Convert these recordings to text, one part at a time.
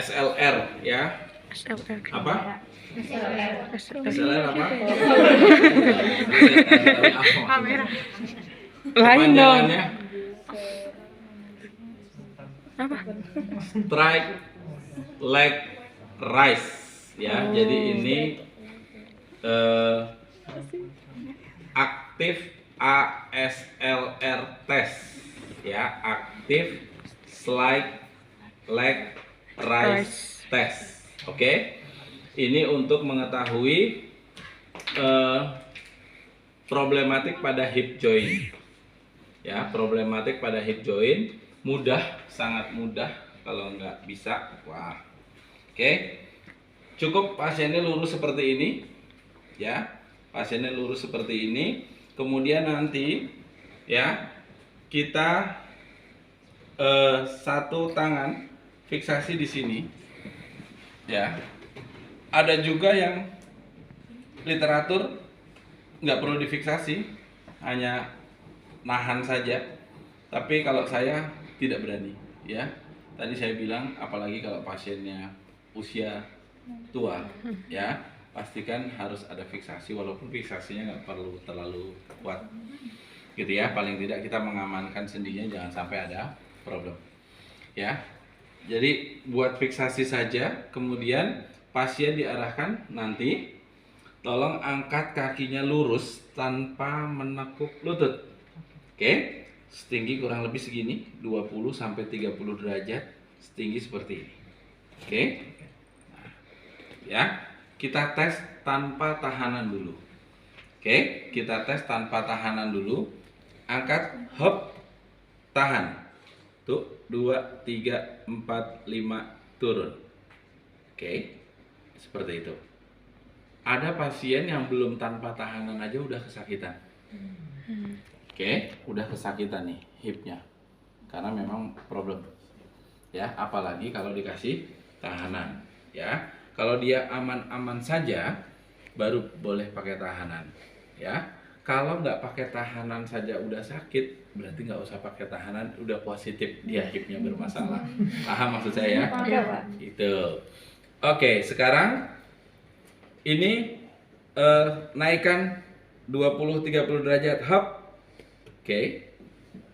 SLR ya. SLR. Apa? SLR. apa? Kamera. Lain dong. Kepanjangannya Apa? strike leg rise ya. Jadi ini aktif ASLR test ya, aktif slide leg rise test. Oke. Ini untuk mengetahui problematik pada hip joint. Ya, problematik pada hip joint mudah, sangat mudah. Kalau nggak bisa, wah. Oke. Cukup pasiennya lurus seperti ini. Ya. Pasiennya lurus seperti ini. Kemudian nanti ya, kita satu tangan fiksasi di sini. Ya. Ada juga yang literatur nggak perlu difiksasi, hanya nahan saja. Tapi kalau saya tidak berani, ya. Tadi saya bilang, apalagi kalau pasiennya usia tua, ya, pastikan harus ada fiksasi, walaupun fiksasinya nggak perlu terlalu kuat, gitu ya. Paling tidak kita mengamankan sendinya, jangan sampai ada problem, ya. Jadi buat fiksasi saja, kemudian pasien diarahkan nanti tolong angkat kakinya lurus tanpa menekuk lutut. Oke, setinggi kurang lebih segini, 20 sampai 30 derajat, setinggi seperti ini. Oke. Nah, ya, kita tes tanpa tahanan dulu. Oke, kita tes tanpa tahanan dulu. Angkat, hop, tahan. Tuh, 2, 3, 4, 5, turun. Oke. Seperti itu. Ada pasien yang belum tanpa tahanan aja udah kesakitan. Oke, udah kesakitan nih hipnya. Karena memang problem. Ya, apalagi kalau dikasih tahanan, ya. Kalau dia aman-aman saja baru boleh pakai tahanan, ya. Kalau nggak pakai tahanan saja udah sakit, berarti nggak usah pakai tahanan, udah positif dia hipnya bermasalah. Paham maksud saya? Iya. Itu. Oke, sekarang ini naikkan 20-30 derajat, hop. Oke.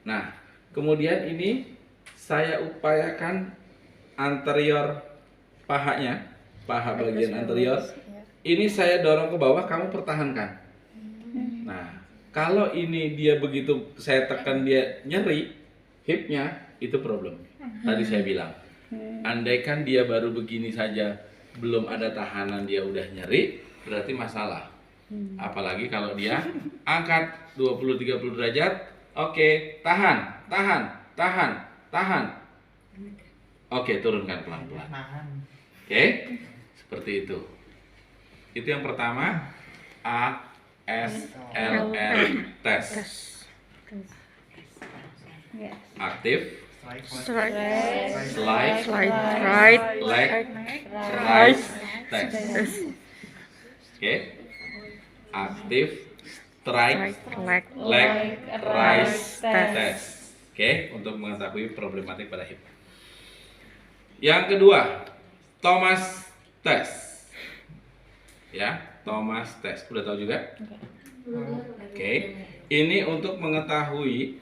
Nah, kemudian ini saya upayakan anterior pahanya, paha bagian anterior. Ini saya dorong ke bawah, kamu pertahankan. Nah, kalau ini dia begitu saya tekan dia nyeri hipnya, itu problem. Tadi saya bilang, andaikan dia baru begini saja, belum ada tahanan dia udah nyeri, berarti masalah. Apalagi kalau dia angkat 20-30 derajat, oke, tahan. Oke, turunkan pelan-pelan. Oke, seperti itu. Itu yang pertama, ASLR test. Aktif, Strike. slide, Right. leg, rise, test. Oke, aktif, strike, Leg. leg, rise, test. Oke, untuk mengetahui problematik pada hip. Yang kedua, Thomas test. Ya, Thomas test. Udah tahu juga? Oke. Ini untuk mengetahui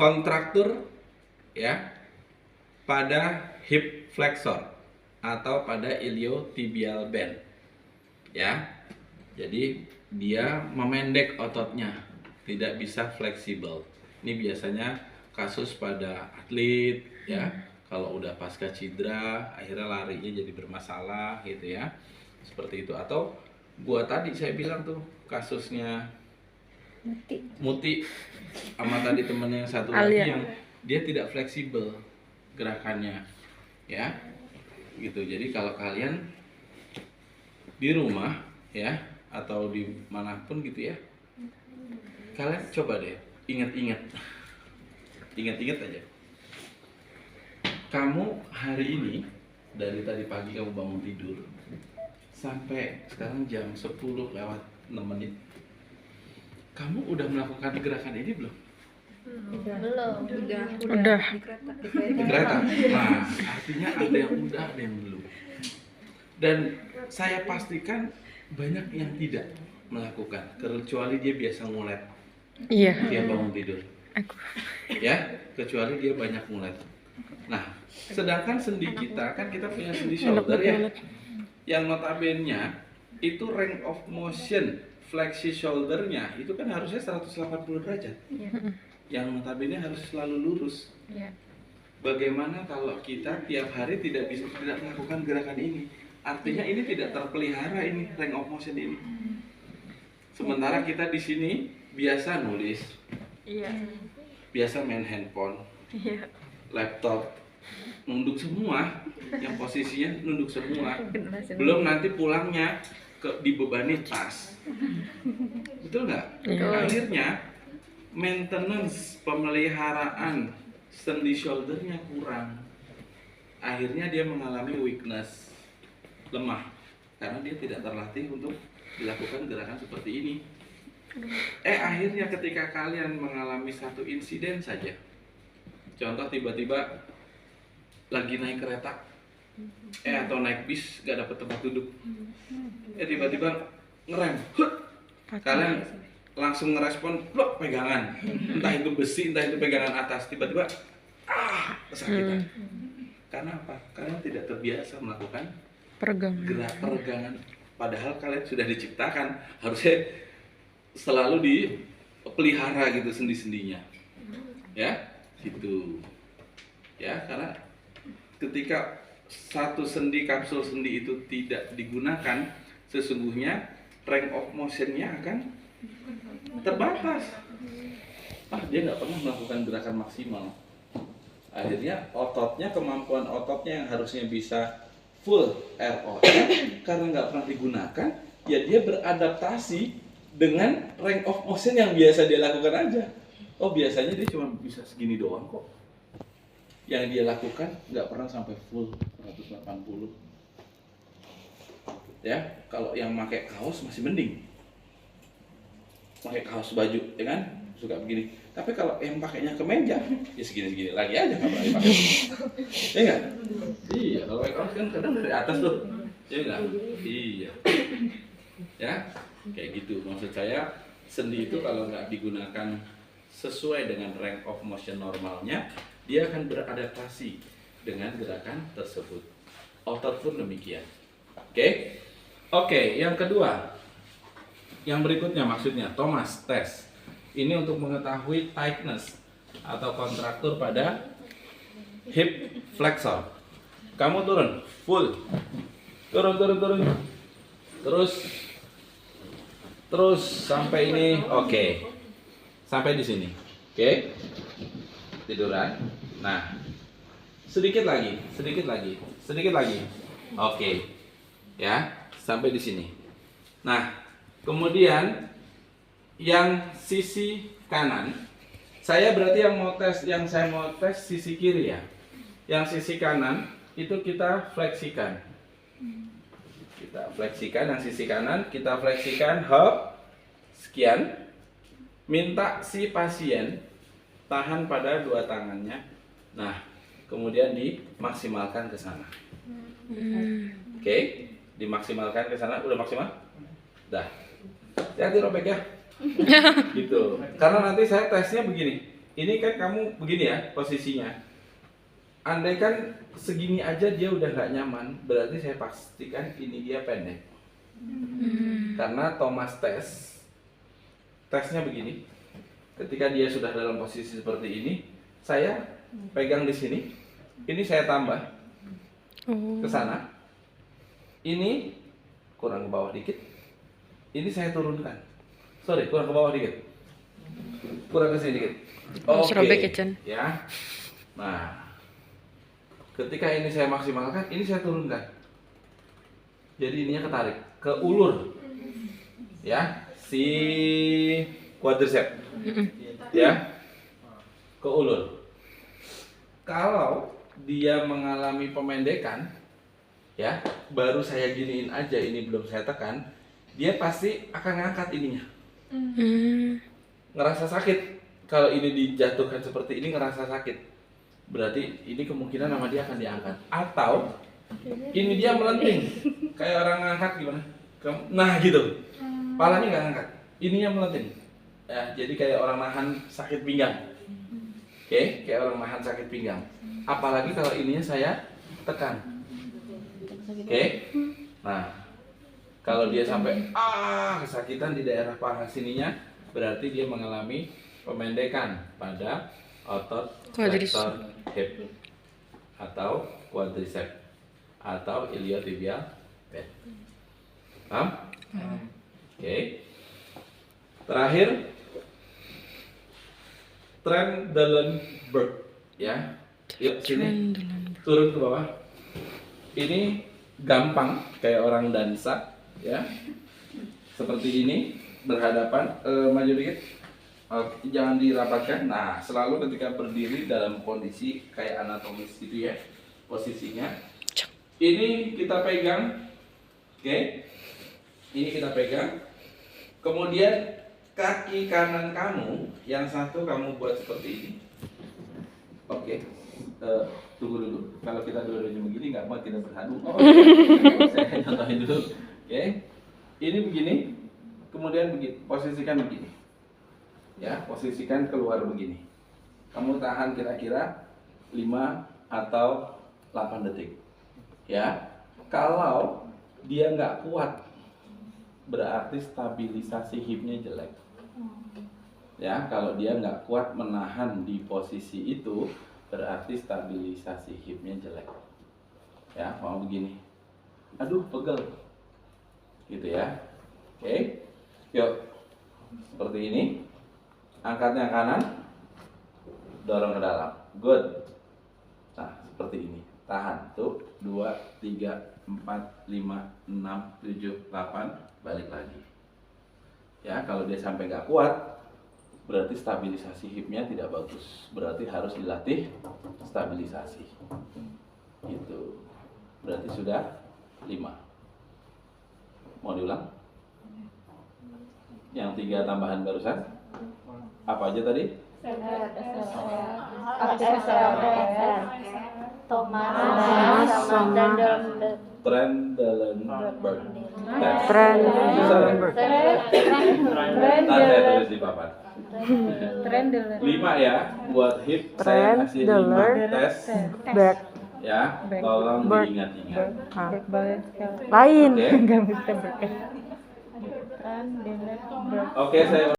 kontraktur ya pada hip flexor atau pada iliotibial band. Ya. Jadi dia memendek ototnya, tidak bisa fleksibel. Ini biasanya kasus pada atlet ya. Kalau udah pasca cedera, akhirnya larinya jadi bermasalah gitu ya. Seperti itu. Atau gua tadi saya bilang tuh kasusnya Muti sama tadi temennya yang satu lagi yang dia tidak fleksibel gerakannya ya. Gitu. Jadi kalau kalian di rumah ya atau di manapun gitu ya, kalian coba deh ingat-ingat aja. Kamu hari ini dari tadi pagi kamu bangun tidur sampai sekarang jam 10 lewat 6 menit, kamu udah melakukan gerakan ini belum? Belum. Udah. Di kereta. Nah, artinya ada yang udah, ada yang belum. Dan saya pastikan banyak yang tidak melakukan, kecuali dia biasa ngulet Iya. dia bangun tidur. Aku. Ya, kecuali dia banyak ngulet. Nah, sedangkan sendi kita kan kita punya sendi shoulder ya, yang notabene itu range of motion fleksi shouldernya itu kan harusnya 180 derajat. Yang notabene harus selalu lurus. Bagaimana kalau kita tiap hari tidak melakukan gerakan ini? Artinya ini tidak terpelihara ini range of motion ini. Sementara kita di sini biasa nulis, biasa main handphone, laptop, nunduk semua, yang posisinya nunduk semua. Belum nanti pulangnya dibebani tas, betul nggak? Akhirnya maintenance pemeliharaan sendi shouldernya kurang. Akhirnya dia mengalami weakness, lemah, karena dia tidak terlatih untuk dilakukan gerakan seperti ini. Akhirnya ketika kalian mengalami satu insiden saja, contoh tiba-tiba lagi naik kereta, atau naik bis gak dapet tempat duduk, tiba-tiba ngerem, kalian langsung ngerespon, blok pegangan, entah itu besi, entah itu pegangan atas, tiba-tiba kesakitan. Karena apa? Karena tidak terbiasa melakukan gerak peregangan. Padahal kalian sudah diciptakan harusnya selalu dipelihara gitu sendi-sendinya, ya, gitu, ya. Karena ketika satu sendi, kapsul sendi itu tidak digunakan, sesungguhnya range of motion-nya akan terbatas. Dia nggak pernah melakukan gerakan maksimal. Akhirnya ototnya, kemampuan ototnya yang harusnya bisa full ROM, karena nggak pernah digunakan, ya dia beradaptasi dengan range of motion yang biasa dia lakukan aja. Biasanya dia cuma bisa segini doang kok. Yang dia lakukan nggak pernah sampai full 180. Ya, kalau yang pakai kaos masih mending. Pakai kaos baju, ya kan? Suka begini. Tapi kalau yang pakainya kemeja, ya segini-segini lagi aja nggak berani pakai. Ya nggak? Iya, kalau pakai kaos kan kadang dari atas tuh, ya nggak? Iya. Ya, kayak gitu. Maksud saya, sendi itu kalau nggak digunakan sesuai dengan range of motion normalnya, dia akan beradaptasi dengan gerakan tersebut. Otot pun demikian. Oke, yang kedua, yang berikutnya maksudnya Thomas test. Ini untuk mengetahui tightness atau kontraktur pada hip flexor. Kamu turun, full, turun, terus sampai ini, oke. Sampai di sini, oke. Tiduran. Nah, sedikit lagi, oke. Ya, sampai di sini. Nah, kemudian yang sisi kanan, saya berarti yang saya mau tes sisi kiri ya. Yang sisi kanan itu kita fleksikan. Yang sisi kanan kita fleksikan, hop, sekian. Minta si pasien tahan pada dua tangannya. Nah, kemudian dimaksimalkan ke sana. Oke, dimaksimalkan ke sana. Udah maksimal? Dah. Hati-hati robek ya. Gitu. Karena nanti saya tesnya begini. Ini kan kamu begini ya posisinya. Andai kan segini aja dia udah nggak nyaman, berarti saya pastikan ini dia pendek. Karena Thomas tesnya begini. Ketika dia sudah dalam posisi seperti ini, saya pegang di sini. Ini saya tambah ke sana. Ini kurang ke bawah dikit. Ini saya turunkan. Sorry, kurang ke bawah dikit. Kurang ke sini dikit. Oke. Ya. Nah, ketika ini saya maksimalkan, ini saya turunkan. Jadi ininya ketarik ke ulur. Ya, si quadricep. Ya. Ke ulur. Kalau dia mengalami pemendekan, ya, baru saya giniin aja, ini belum saya tekan, dia pasti akan ngangkat ininya. Ngerasa sakit kalau ini dijatuhkan seperti ini ngerasa sakit, berarti ini kemungkinan nama dia akan diangkat. Atau ini dia melenting, kayak orang ngangkat gimana? Nah gitu, palanya nggak ngangkat, ininya melenting. Ya, jadi kayak orang nahan sakit pinggang. Oke, kayak orang nahan sakit pinggang. Apalagi kalau ininya saya tekan. Oke, nah kalau dia sampai kesakitan di daerah paha sininya, berarti dia mengalami pemendekan pada otot flexor hip atau quadriceps atau iliotibial band. Paham? Oke. Terakhir, Trendelenburg, ya. Yuk sini, turun ke bawah. Ini gampang kayak orang dansa, ya. Seperti ini, berhadapan, maju dikit. Oke, jangan dirapatkan. Nah, selalu ketika berdiri dalam kondisi kayak anatomis gitu ya, posisinya. Ini kita pegang, oke? Ini kita pegang. Kemudian kaki kanan kamu, yang satu kamu buat seperti ini. Oke, tunggu dulu. Kalau kita dua-duanya begini nggak mau kita beradu. Saya contohin dulu. Oke, ini begini. Kemudian begini, posisikan begini. Ya, posisikan keluar begini. Kamu tahan kira-kira 5 atau 8 detik. Ya, kalau dia nggak kuat, berarti stabilisasi hipnya jelek. Ya, kalau dia nggak kuat menahan di posisi itu, berarti stabilisasi hipnya jelek. Ya, mau begini. Aduh, pegel. Gitu ya. Oke. Yuk. Seperti ini. Angkatnya kanan. Dorong ke dalam. Good. Nah, seperti ini. Tahan. Tuh, 2, 3, 4, 5, 6, 7, 8. Balik lagi. Ya, kalau dia sampai nggak kuat, berarti stabilisasi hipnya tidak bagus. Berarti harus dilatih stabilisasi. Gitu. Berarti sudah 5. Mau diulang? Yang 3 tambahan barusan? Apa aja tadi? Thomas sama Trendelenburg. Trendelenburg. Ntar saya tulis di papan. 5 ya, buat hip saya kasih 5 tes. Back. Ya, tolong Back. diingat-ingat. Lain. Oke. Nggak bisa back. Oke, saya